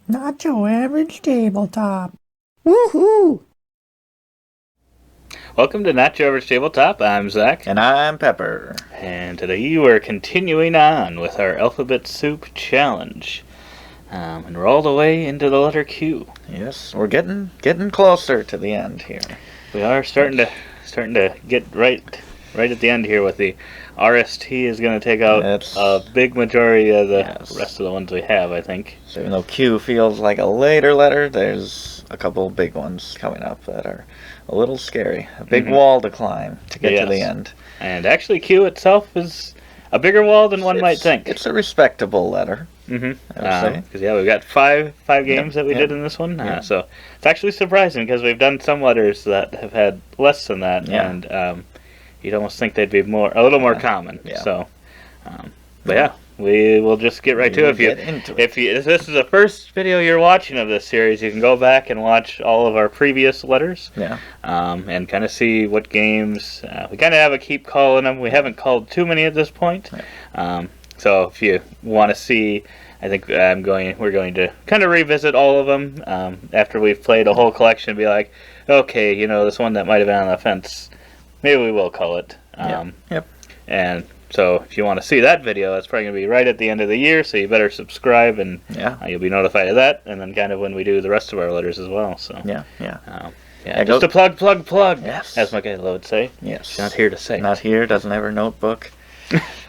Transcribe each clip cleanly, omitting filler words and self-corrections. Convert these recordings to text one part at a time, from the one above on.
Not your average tabletop. Woohoo! Welcome to Not Your Average Tabletop. I'm Zach. And I'm Pepper. And today we're continuing on with our Alphabet Soup Challenge. And we're all the way into the letter Q. Yes, we're getting closer to the end here. We are starting to get right at the end here with the RST is going to take out a big majority of the rest of the ones we have, I think. So even though Q feels like a later letter, there's a couple big ones coming up that are a little scary. A big wall to climb to get to the end. And actually Q itself is a bigger wall than one might think. It's a respectable letter. I would say. Because we've got five games that we did in this one. So it's actually surprising because we've done some letters that have had less than that. Yeah. And you'd almost think they'd be a little more common. Yeah. So, we will just get right to it. If this is the first video you're watching of this series, you can go back and watch all of our previous letters. Yeah. And kind of see what games we kind of have a keep calling them. We haven't called too many at this point. Yeah. So if you want to see, I think we're going to kind of revisit all of them after we've played a whole collection and be like, okay, this one that might have been on the fence, maybe we will call it. Yep. And so if you want to see that video, that's probably going to be right at the end of the year, so you better subscribe and you'll be notified of that, and then kind of when we do the rest of our letters as well. So just a plug, yes, as Michaela would say. Yes. She's not here to say. Not here, doesn't have her notebook.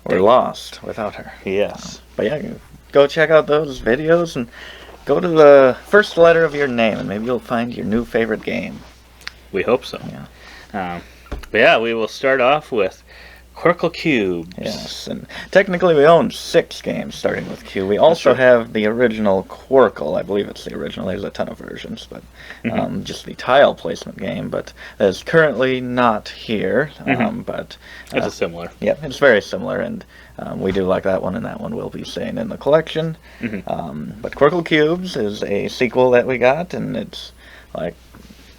We're lost without her. Yes. But go check out those videos and go to the first letter of your name, and maybe you'll find your new favorite game. We hope so. Yeah. But we will start off with Qwirkle Cubes. Yes, and technically we own 6 games starting with Q. We also have the original Qwirkle. I believe it's the original. There's a ton of versions, but just the tile placement game. But that's currently not here. But it's similar. Yeah, it's very similar, and we do like that one, and that one will be staying in the collection. But Qwirkle Cubes is a sequel that we got, and it's like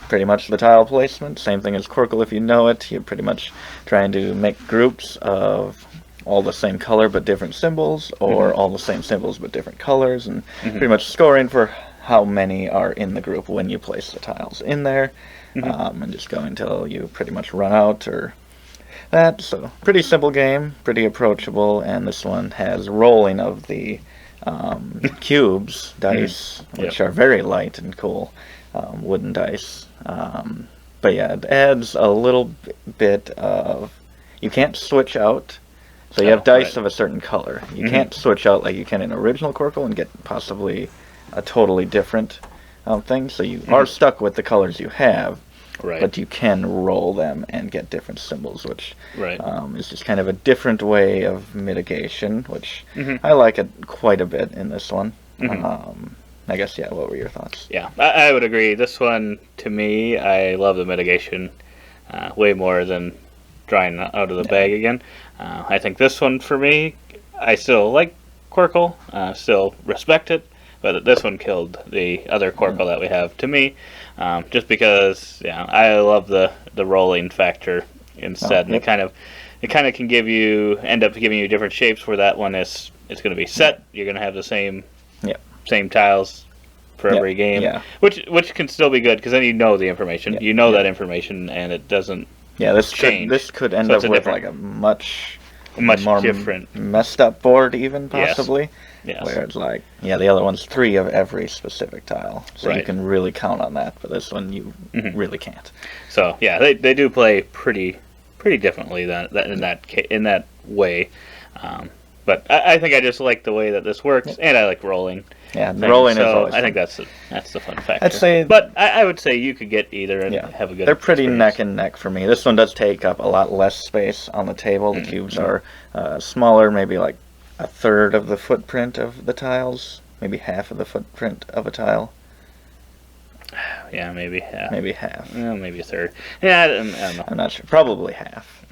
pretty much the tile placement, same thing as Qwirkle if you know it. You're pretty much trying to make groups of all the same color but different symbols, or all the same symbols but different colors, and pretty much scoring for how many are in the group when you place the tiles in there, and just go until you pretty much run out or that. So pretty simple game, pretty approachable, and this one has rolling of the cubes, dice, which are very light and cool. Wooden dice. But it adds a little bit of... You can't switch out. So you have dice of a certain color. You can't switch out like you can in original Qwirkle and get possibly a totally different thing. So you are stuck with the colors you have, but you can roll them and get different symbols, which is just kind of a different way of mitigation, which I like it quite a bit in this one. I guess, what were your thoughts? Yeah, I would agree. This one, to me, I love the mitigation way more than drawing out of the bag again. I think this one, for me, I still like Qwirkle, still respect it, but this one killed the other Qwirkle that we have, to me, just because, I love the rolling factor instead, and it kind of can end up giving you different shapes, where that one it's going to be set, you're going to have the same tiles for every game, which can still be good because then you know the information, that information, and it doesn't change. This could end up with like a much more different, messed up board, even possibly. Yes. Where it's like the other one's 3 of every specific tile, so you can really count on that. But this one you really can't. So they do play pretty differently in that way. But I think I just like the way that this works, and I like rolling. Yeah, rolling is always I fun. think that's the fun factor. I'd say, but I would say you could get either and have a good. They're pretty experience. neck and neck for me. This one does take up a lot less space on the table. The cubes are smaller, maybe like a third of the footprint of the tiles, maybe half of the footprint of a tile. Yeah, maybe half. Maybe half. Maybe a third. Yeah, I don't know. I'm not sure. Probably half.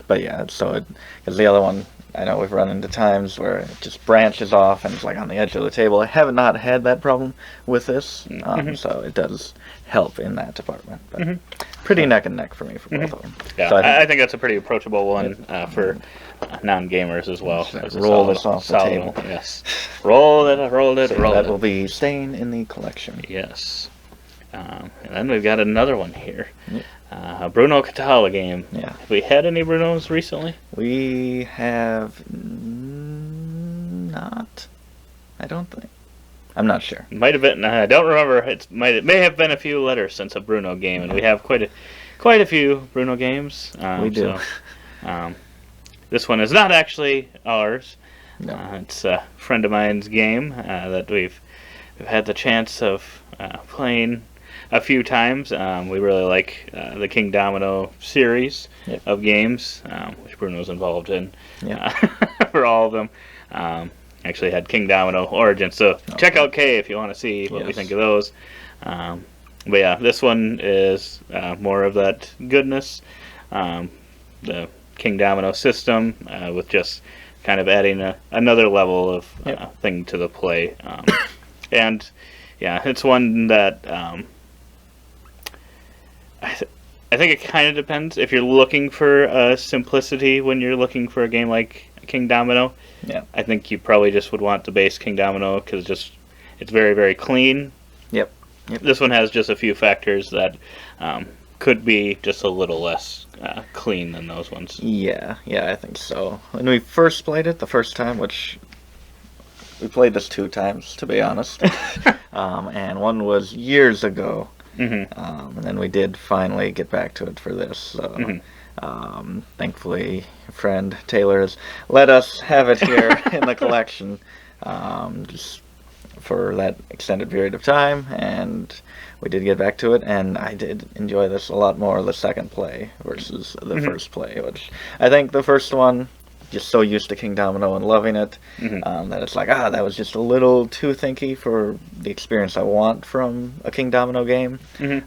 But yeah, so because the other one, I know we've run into times where it just branches off and it's like on the edge of the table. I have not had that problem with this, so it does help in that department. But pretty neck and neck for me for both of them. Yeah, So I think that's a pretty approachable one for non-gamers as well. Let's roll this off the table. Yes, roll it. So that will be staying in the collection. Yes. And then we've got another one here. Yep. A Bruno Catala game. Yeah. Have we had any Brunos recently? We have not. I don't think. I'm not sure. Might have been. I don't remember. It may have been a few letters since a Bruno game, and we have quite a few Bruno games. We do. So, this one is not actually ours. No. It's a friend of mine's game that we've had the chance of playing a few times. We really like the Kingdomino series of games, which Bruno's involved in for all of them. Actually had Kingdomino Origins, so check out K if you want to see what we think of those. But yeah, this one is more of that goodness. The Kingdomino system with just kind of adding another level of thing to the play. And yeah, it's one that I think it kind of depends. If you're looking for simplicity when you're looking for a game like Kingdomino, I think you probably just would want the base Kingdomino because it's very, very clean. Yep. This one has just a few factors that could be just a little less clean than those ones. Yeah, I think so. When we first played it the first time, which we played this 2 times, to be honest, and one was years ago, and then we did finally get back to it for this. So, thankfully, friend Taylor has let us have it here in the collection, just for that extended period of time, and we did get back to it, and I did enjoy this a lot more the second play versus the first play, which I think the first one, just so used to Kingdomino and loving it, that it's like, that was just a little too thinky for the experience I want from a Kingdomino game.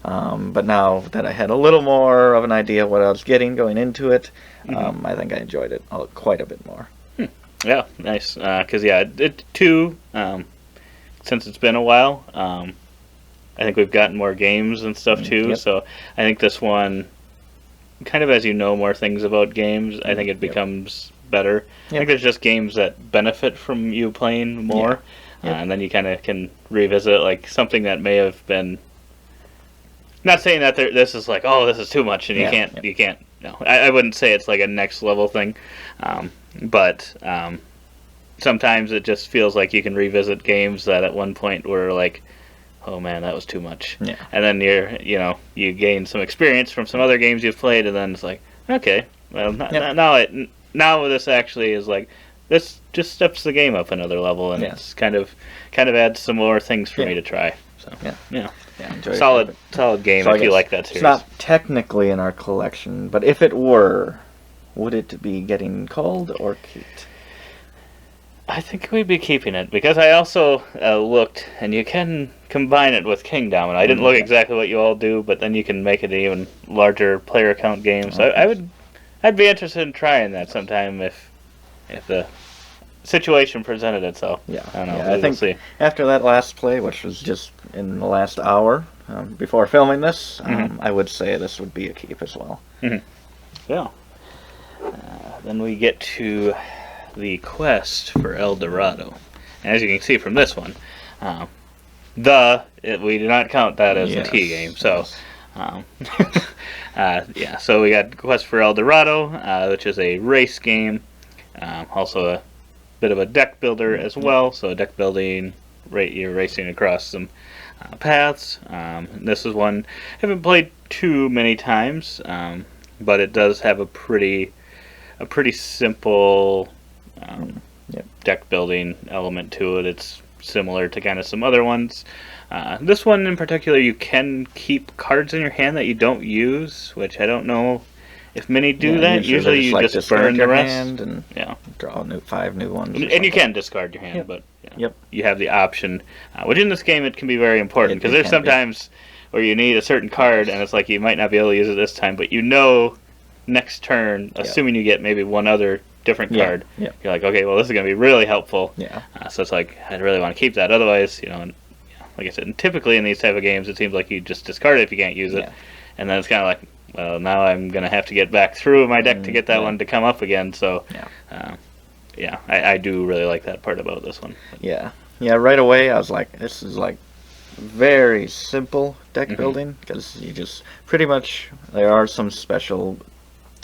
But now that I had a little more of an idea of what I was getting going into it, I think I enjoyed it quite a bit more. Yeah, nice. Because, since it's been a while, I think we've gotten more games and stuff too, so I think this one, kind of as you know more things about games, I think it becomes better. I think there's just games that benefit from you playing more, and then you kind of can revisit like something that may have been. Not saying that this is like, this is too much, and you can't. No, I wouldn't say it's like a next level thing, but sometimes it just feels like you can revisit games that at one point were like, oh man, that was too much. Yeah. And then you gain some experience from some other games you've played, and then it's like, okay, well now this actually is like, this just steps the game up another level, and it's kind of adds some more things for me to try. So solid game if you like that series. It's not technically in our collection, but if it were, would it be getting culled or kept? I think we'd be keeping it, because I also looked, and you can combine it with Kingdomino. I didn't look exactly what you all do, but then you can make it an even larger player count game. So I'd be interested in trying that sometime if the situation presented itself. Yeah, I don't know. I think see. After that last play, which was just in the last hour before filming this, I would say this would be a keep as well. Yeah. Then we get to the quest for El Dorado. And as you can see from this one, we do not count that as a T game. So, so we got Quest for El Dorado, which is a race game. Also a bit of a deck builder as well. So deck building, you're racing across some paths. This is one I haven't played too many times, but it does have a pretty simple deck building element to it. It's similar to kind of some other ones. This one in particular, you can keep cards in your hand that you don't use, which I don't know if many do that. Usually you just burn the rest and draw 5 new ones. And you can discard your hand, but you have the option. Which in this game it can be very important, because there's sometimes where you need a certain card and it's like you might not be able to use it this time, but next turn, assuming you get maybe one other different card, Yeah. you're like, okay, well, this is going to be really helpful. Yeah. So it's like, I really want to keep that. Otherwise, like I said, and typically in these type of games, it seems like you just discard it if you can't use it. Yeah. And then it's kind of like, well, now I'm going to have to get back through my deck to get that one to come up again. So, I do really like that part about this one. Yeah. Yeah, right away I was like, this is like very simple deck building, because you just pretty much, there are some special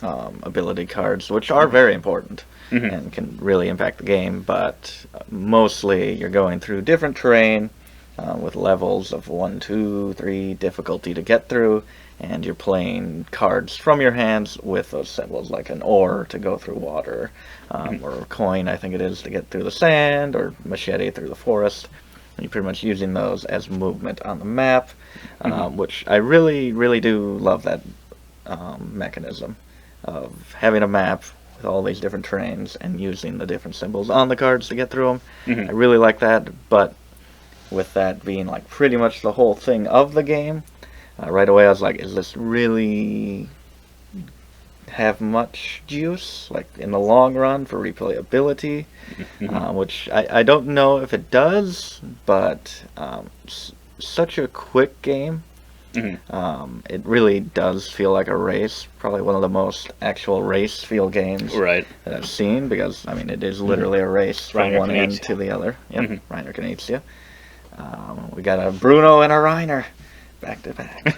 ability cards which are very important and can really impact the game, but mostly you're going through different terrain with levels of 1, 2, 3 difficulty to get through, and you're playing cards from your hands with those symbols, like an oar to go through water, or a coin, I think it is, to get through the sand, or machete through the forest. And you're pretty much using those as movement on the map, which I really, really do love that mechanism of having a map with all these different terrains and using the different symbols on the cards to get through them. I really like that, but with that being like pretty much the whole thing of the game, right away I was like, is this really have much juice, like in the long run, for replayability? Which I don't know if it does, but such a quick game. It really does feel like a race, probably one of the most actual race feel games that I've seen, because I mean it is literally a race from one end to the other. Yep, Reiner Knizia. We got a Bruno and a Reiner back to back.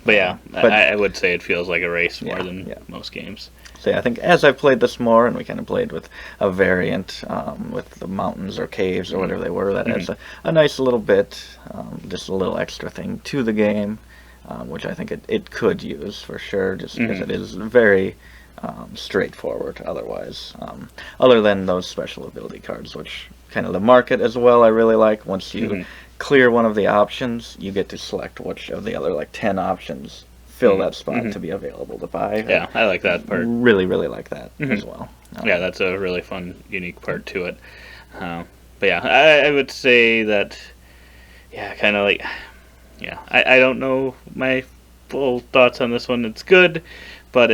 But yeah, I would say it feels like a race more than most games. So yeah, I think as I've played this more, and we kind of played with a variant with the mountains or caves or whatever they were, that adds a nice little bit, just a little extra thing to the game, which I think it could use for sure, just because it is very straightforward otherwise. Other than those special ability cards, which kind of the market as well I really like. Once you clear one of the options, you get to select which of the other 10 options fill that spot to be available to buy. Yeah, I like that part. Really, really like that as well. Yeah, that's a really fun, unique part to it. But yeah, I would say that, kind of like, I don't know my full thoughts on this one. It's good, but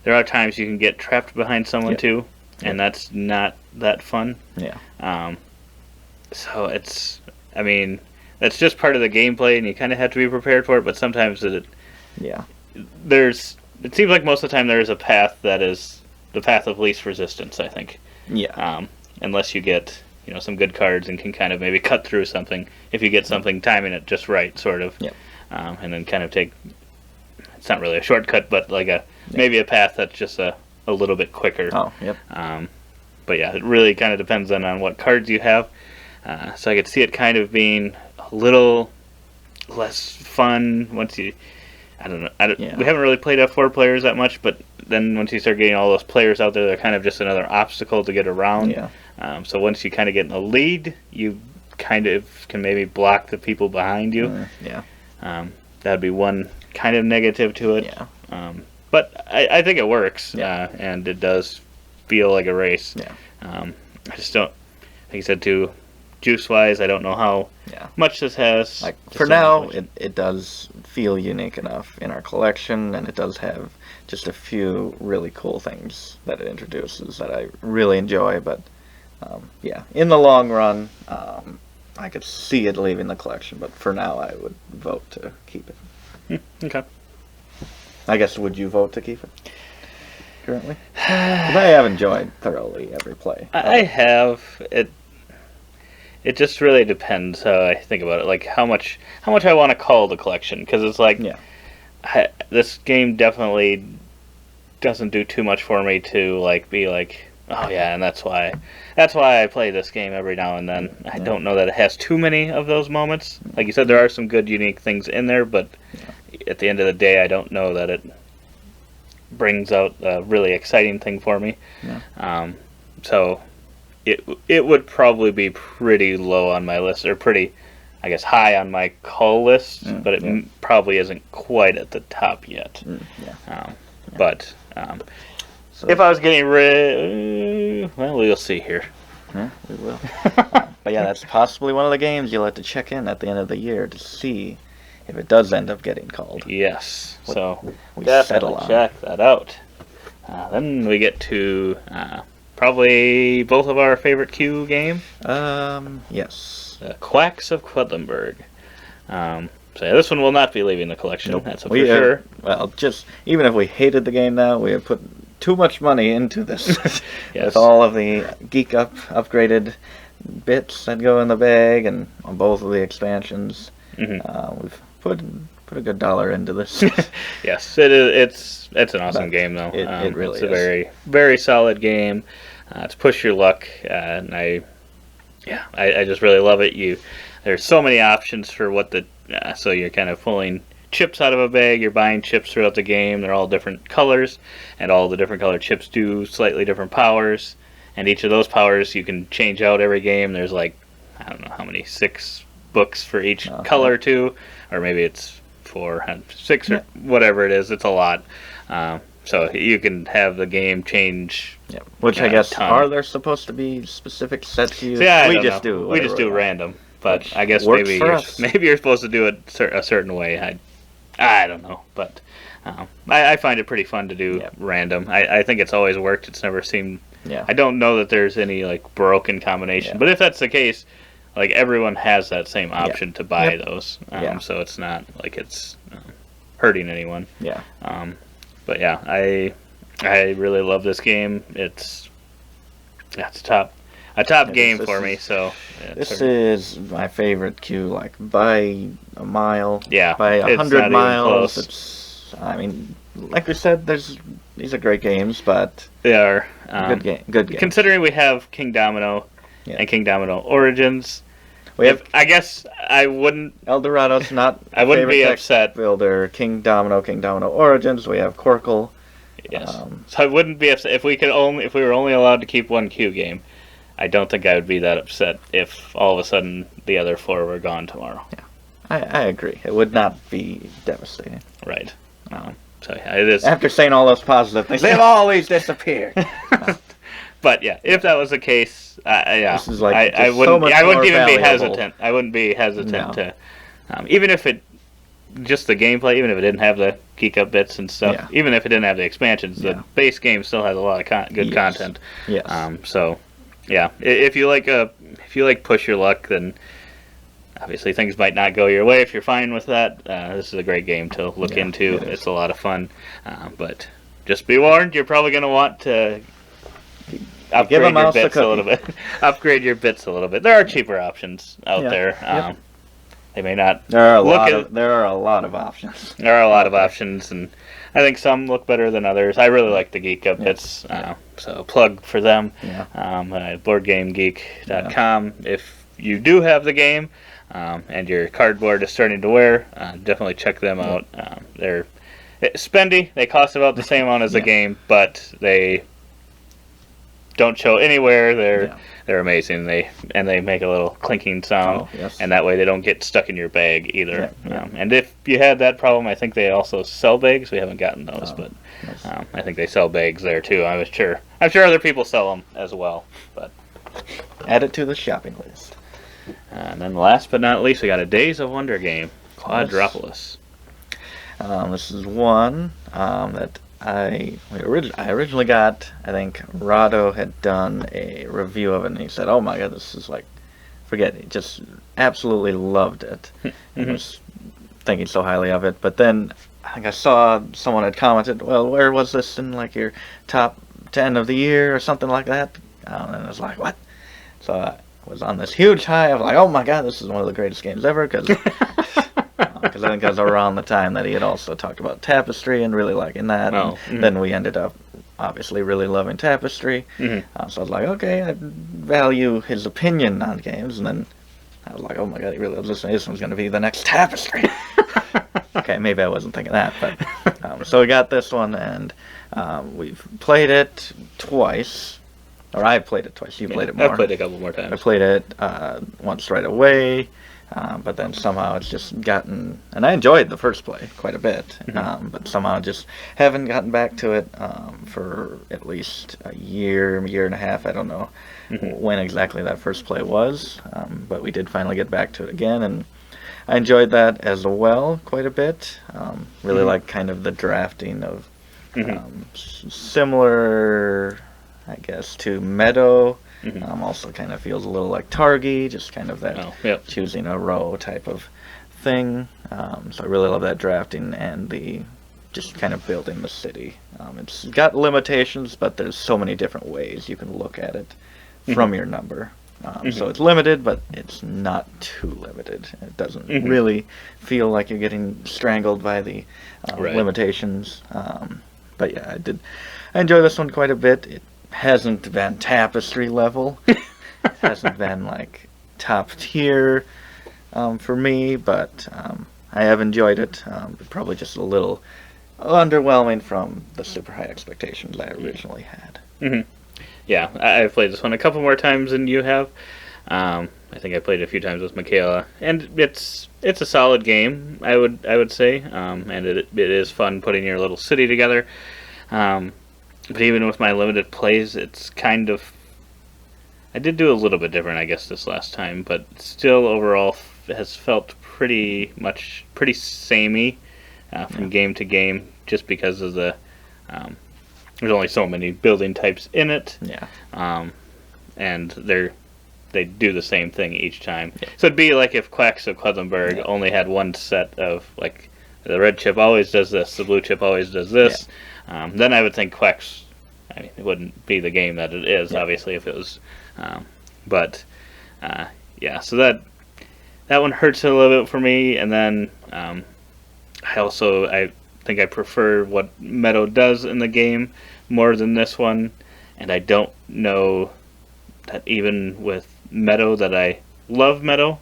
there are times you can get trapped behind someone too, and that's not that fun. Yeah. So that's just part of the gameplay, and you kind of have to be prepared for it. But sometimes it seems like most of the time there is a path that is the path of least resistance, I think. Yeah. Unless you get some good cards and can kind of maybe cut through something if you get something timing it just right, sort of. Yep. And then kind of take. It's not really a shortcut, but like maybe a path that's just a little bit quicker. Oh, yep. But yeah, it really kind of depends on what cards you have. So I could see it kind of being a little less fun once you. I don't know. We haven't really played F4 players that much, but then once you start getting all those players out there, they're kind of just another obstacle to get around. Yeah. So once you kind of get in the lead, you kind of can maybe block the people behind you. That'd be one kind of negative to it. Yeah. But I think it works, and it does feel like a race. Yeah. I just don't. Like you said too. Juice-wise, I don't know how much this has. Like for now, it does feel unique enough in our collection, and it does have just a few really cool things that it introduces that I really enjoy. But in the long run, I could see it leaving the collection. But for now, I would vote to keep it. Okay. I guess, would you vote to keep it currently? 'Cause I have enjoyed thoroughly every play. I have it. It just really depends how I think about it. Like how much I want to call the collection, because it's like this game definitely doesn't do too much for me to be like, oh yeah, and that's why I play this game every now and then. I don't know that it has too many of those moments. Like you said, there are some good, unique things in there, but at the end of the day, I don't know that it brings out a really exciting thing for me. So it would probably be pretty low on my list, or pretty, I guess, high on my call list, but it probably isn't quite at the top yet. But so if I was getting rid, well, we'll see here. Yeah, we will. But yeah, that's possibly one of the games you'll have to check in at the end of the year to see if it does end up getting called. Yes. So we definitely settle on. check that out. Then we get to probably both of our favorite Q game, Yes. Quacks of Quedlinburg. So yeah, this one will not be leaving the collection. Nope. That's for sure. Well, just even if we hated the game now, we have put too much money into this. Yes. With all of the Geek Up upgraded bits that go in the bag and on both of the expansions. We've put a good $1 into this. Yes, it is. It's an awesome game though. It really it's a is. very very solid game. It's push your luck, and I just really love it. There's so many options for what the so you're kind of pulling chips out of a bag. You're buying chips throughout the game. They're all different colors, and all the different colored chips do slightly different powers. And each of those powers you can change out every game. There's like, I don't know how many, 6 books for each color too, or maybe it's 4, 6 or whatever it is. It's a lot. So you can have the game change. Yeah. Which I guess are there supposed to be specific sets used? Yeah, we just do. We just do random. But Which I guess maybe you're supposed to do it a certain way. I don't know, but I find it pretty fun to do random. I think it's always worked. It's never seemed. Yeah. I don't know that there's any like broken combination, but if that's the case, like everyone has that same option to buy those. So it's not like it's hurting anyone. Yeah. But yeah, I really love this game. It's a top game for me. So this is my favorite Q, like by a mile. Yeah, by it's 100 not miles. even close. It's. I mean, like we said, these are great games, but they are good game. Good game. Considering we have Kingdomino and Kingdomino Origins, I guess I wouldn't. Eldorado's not. I wouldn't be upset. Builder Kingdomino Origins. We have Qwirkle. Yes. So I wouldn't be upset if we were only allowed to keep one Q game. I don't think I would be that upset if all of a sudden the other 4 were gone tomorrow. Yeah, I agree. It would not be devastating. Right. So yeah, it is. After saying all those positive things, they've always disappeared. But yeah, if that was the case, this is like I wouldn't. So I wouldn't even valuable. be hesitant. I wouldn't be hesitant to, even if it, just the gameplay, even if it didn't have the geek up bits and stuff, even if it didn't have the expansions, the base game still has a lot of good content. Yes. So, yeah, if you like push your luck, then obviously things might not go your way. If you're fine with that, this is a great game to look into. It's a lot of fun, but just be warned, you're probably going to want to upgrade your bits a little bit. Upgrade your bits a little bit. There are cheaper options out there. They may not. There are a lot of options. There are a lot of options, and I think some look better than others. I really like the Geek Up bits, so plug for them. BoardGameGeek.com. If you do have the game and your cardboard is starting to wear, definitely check them out. They're spendy. They cost about the same amount as the game, but they don't show anywhere. They're amazing. They make a little clinking sound, and that way they don't get stuck in your bag either. And if you had that problem, I think they also sell bags. We haven't gotten those, but I think they sell bags there too. I'm sure other people sell them as well. But add it to the shopping list. And then last but not least, we got a Days of Wonder game, Quadropolis. This is one that I originally got. I think Dorado had done a review of it, and he said, "Oh my god, this is like, forget it." Just absolutely loved it. And was thinking so highly of it. But then I think I saw someone had commented, "Well, where was this in like your top 10 of the year or something like that?" And I was like, "What?" So I was on this huge high. I was like, "Oh my god, this is one of the greatest games ever!" Because I think that was around the time that he had also talked about Tapestry and really liking that. Then we ended up obviously really loving Tapestry. So I was like, okay, I value his opinion on games. And then I was like, oh my god, he really loves this. This one's going to be the next Tapestry. Okay, maybe I wasn't thinking that. But so we got this one, and we've played it twice. Or I played it twice. You played it more. I played it a couple more times. I played it once right away. But then somehow it's just gotten, and I enjoyed the first play quite a bit, but somehow just haven't gotten back to it for at least a year and a half. I don't know when exactly that first play was, but we did finally get back to it again, and I enjoyed that as well quite a bit. Really Mhm. like kind of the drafting of Mhm. similar, I guess, to Meadow. Mhm. Also kind of feels a little like Targi, just kind of that Oh, yep. choosing a row type of thing. So I really love that drafting and the just kind of building the city. It's got limitations, but there's so many different ways you can look at it from Mhm. your number. So Mhm. it's limited, but it's not too limited. It doesn't Mhm. really feel like you're getting strangled by the Right. limitations. But yeah, I enjoy this one quite a bit. It hasn't been tapestry level. It hasn't been like top tier for me, but I have enjoyed it. Probably just a little underwhelming from the super high expectations I originally had. Mhm. Yeah, I've played this one a couple more times than you have. I think I played it a few times with Michaela, and it's a solid game. I would say, and it is fun putting your little city together. Um, but even with my limited plays, it's kind of I did do a little bit different, I guess, this last time, but still overall has felt pretty samey from game to game, just because of the um, there's only so many building types in it. Yeah. And they do the same thing each time. Yeah. So it'd be like if Quacks of Quedlinburg only had one set of, like, the red chip always does this, the blue chip always does this. Yeah. Then I would think Quacks, it wouldn't be the game that it is, obviously, if it was. Yeah, so that one hurts a little bit for me. And then I think I prefer what Meadow does in the game more than this one. And I don't know that even with Meadow that I love Meadow.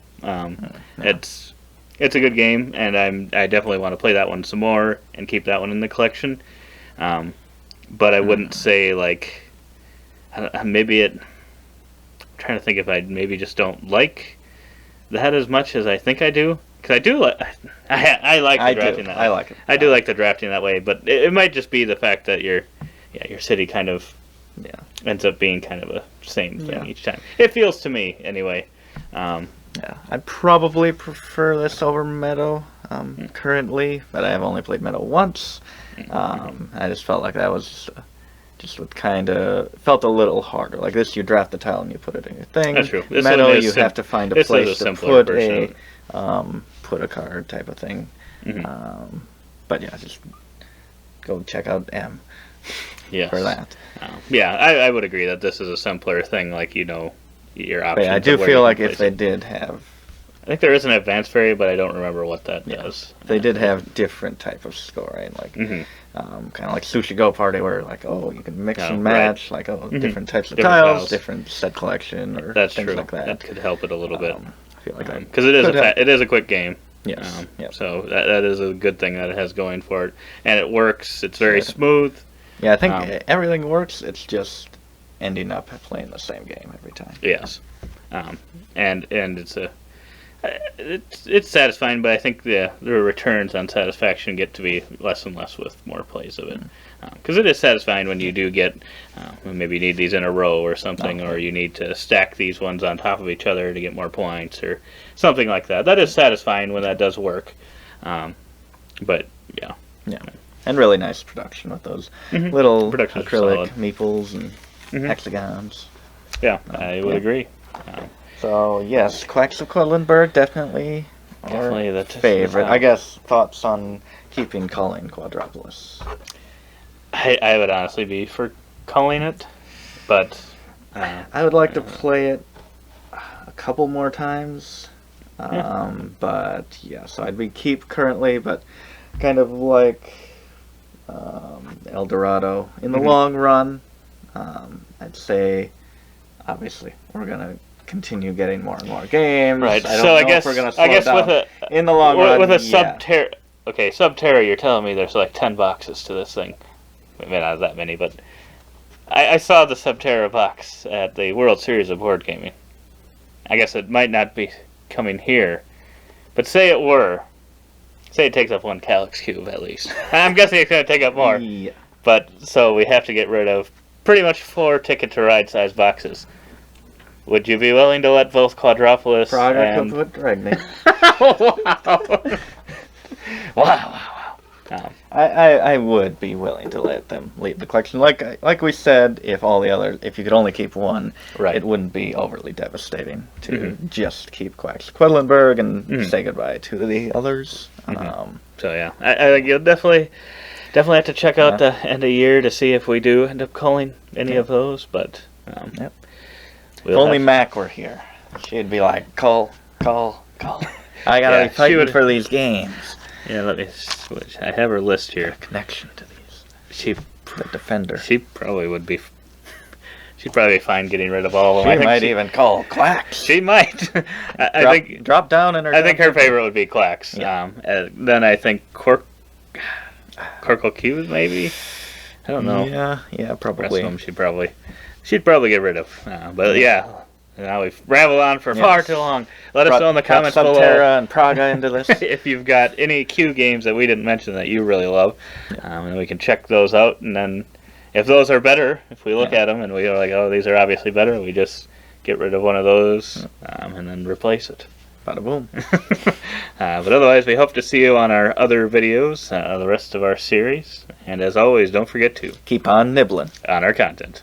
It's a good game, and I definitely want to play that one some more and keep that one in the collection. But I wouldn't say, like, maybe it. I'm trying to think if I maybe just don't like that as much as I think I do. Because I do like I like the drafting that way. I like it. I do like the drafting that way, but it might just be the fact that your city kind of ends up being kind of a same thing each time. It feels to me anyway. I'd probably prefer this over Meadow currently, but I have only played Meadow once. I just felt like that was just what kind of felt a little harder. Like this, you draft the tile and you put it in your thing. That's true. Meadow, you have to find a place to put a card type of thing. But yeah, just go check out M. Yes. For that. I would agree that this is a simpler thing. Like, your options. I do feel like if they did have, I think there is an advanced fairy, but I don't remember what that does. They did have different type of scoring, like kind of like Sushi Go Party, where like you can mix and match, like different types of tiles, different set collection, or that's things true. like that. That could help it a little bit. I feel like that because it is a quick game. Yes. So that is a good thing that it has going for it, and it works. It's very smooth. Yeah, I think everything works. It's just ending up playing the same game every time. Yes, and it's satisfying, but I think the returns on satisfaction get to be less and less with more plays of it. Because it is satisfying when you do get maybe you need these in a row or something, or you need to stack these ones on top of each other to get more points or something like that. That is satisfying when that does work. But yeah. And really nice production with those little acrylic meeples and hexagons. Yeah, I would agree. So yes, Quacks of Quedlinburg definitely the favorite. I guess thoughts on keeping culling Quadropolis. I would honestly be for culling it, but I would like to play it a couple more times. But yeah, so I'd be keep currently, but kind of like El Dorado in the long run. I'd say obviously we're gonna continue getting more and more games. Right. I don't know if we're gonna slow down in the long run. With a Subterra, Subterra, you're telling me there's like 10 boxes to this thing. Maybe not that many, but I saw the Subterra box at the World Series of Board Gaming. I guess it might not be coming here, but say it were. Say it takes up one Calyx cube at least. I'm guessing it's going to take up more. Yeah. But so we have to get rid of pretty much 4 Ticket to Ride size boxes. Would you be willing to let both Quadropolis Product and... of what pregnant. Wow. I would be willing to let them leave the collection. Like we said, if you could only keep one, Right. it wouldn't be overly devastating to just keep Quacks of Quedlinburg and say goodbye to the others. So yeah, I think you'll definitely have to check out the end of year to see if we do end up culling any of those. But Yep. we'll If only have- Mac were here, she'd be like, Cull. I gotta Yeah, be she fighting would- for these games. Yeah, let me switch. I have her list here. Connection to these. She The defender. She probably would be. She'd probably be fine getting rid of all of them. She I think might even call Quacks. She might. I think. Drop down in her. I think her favorite would be Quacks. Yeah. Then I think Qwirkle Cubes maybe. I don't know. Yeah, The rest probably. of them she'd probably get rid of. But yeah. Now we've rambled on for far too long. Let us know in the comments below Subterra and Praga into this. if you've got any Q games that we didn't mention that you really love, and we can check those out. And then, if those are better, if we look at them and we are like, oh, these are obviously better, we just get rid of one of those and then replace it. Bada boom. But otherwise, we hope to see you on our other videos, the rest of our series. And as always, don't forget to Keep on nibbling. on our content.